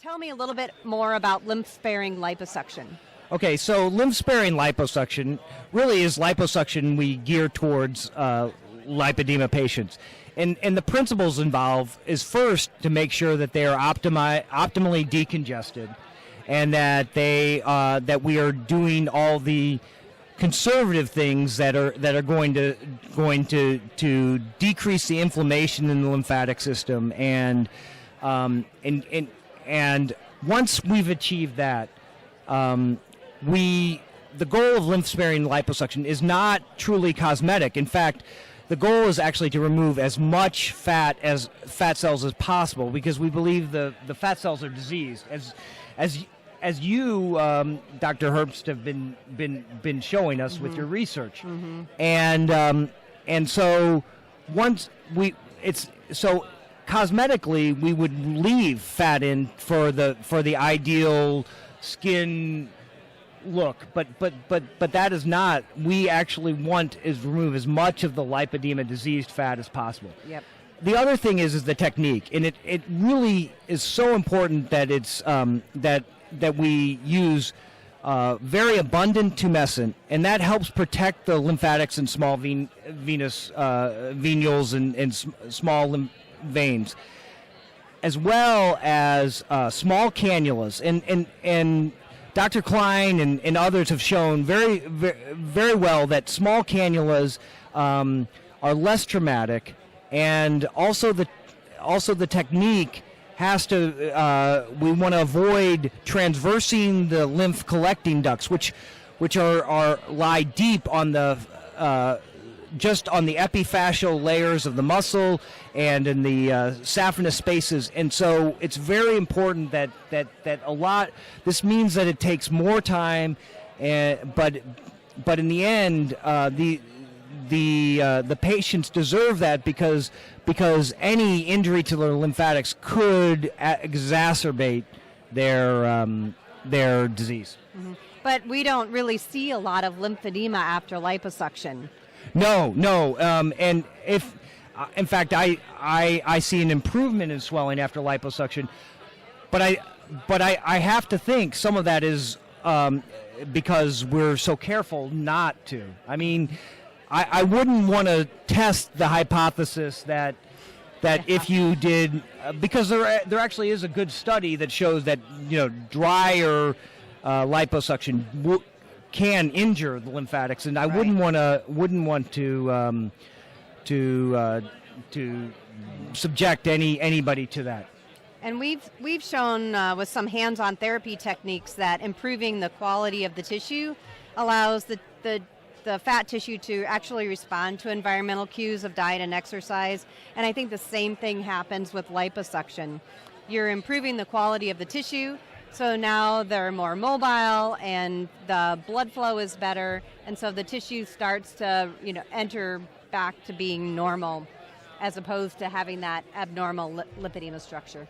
tell me a little bit more about lymph-sparing liposuction. Okay, so lymph-sparing liposuction really is liposuction we gear towards lipedema patients. And the principles involved is first to make sure that they are optimally decongested, and that that we are doing all the conservative things that are going to decrease the inflammation in the lymphatic system, and once we've achieved that, the goal of lymph-sparing liposuction is not truly cosmetic. In fact, the goal is actually to remove as much fat cells as possible, because we believe the fat cells are diseased. As you, Dr. Herbst, have been showing us with your research, and so cosmetically we would leave fat in for the ideal skin look, but that is not. We actually want is remove as much of the lipedema diseased fat as possible. Yep. The other thing is the technique, and it really is so important that it's that we use very abundant tumescent, and that helps protect the lymphatics and small venous venules and small lymph veins, as well as small cannulas. And Dr. Klein and others have shown very, very, very well that small cannulas are less traumatic, and also the technique has to. We want to avoid transversing the lymph collecting ducts, which lie deep on the just on the epifascial layers of the muscle and in the saphenous spaces. And so it's very important that a lot. This means that it takes more time, but in the end, the patients deserve that, because any injury to their lymphatics could exacerbate their disease. Mm-hmm. But we don't really see a lot of lymphedema after liposuction. No, and in fact, I see an improvement in swelling after liposuction, but I have to think some of that is because we're so careful not to. I mean, I wouldn't want to test the hypothesis that if you did, because there actually is a good study that shows that drier liposuction can injure the lymphatics, and I wouldn't want to subject anybody to that. And we've shown with some hands-on therapy techniques that improving the quality of the tissue allows the fat tissue to actually respond to environmental cues of diet and exercise. And I think the same thing happens with liposuction. You're improving the quality of the tissue, so now they're more mobile and the blood flow is better, and so the tissue starts to enter back to being normal, as opposed to having that abnormal lipedema structure.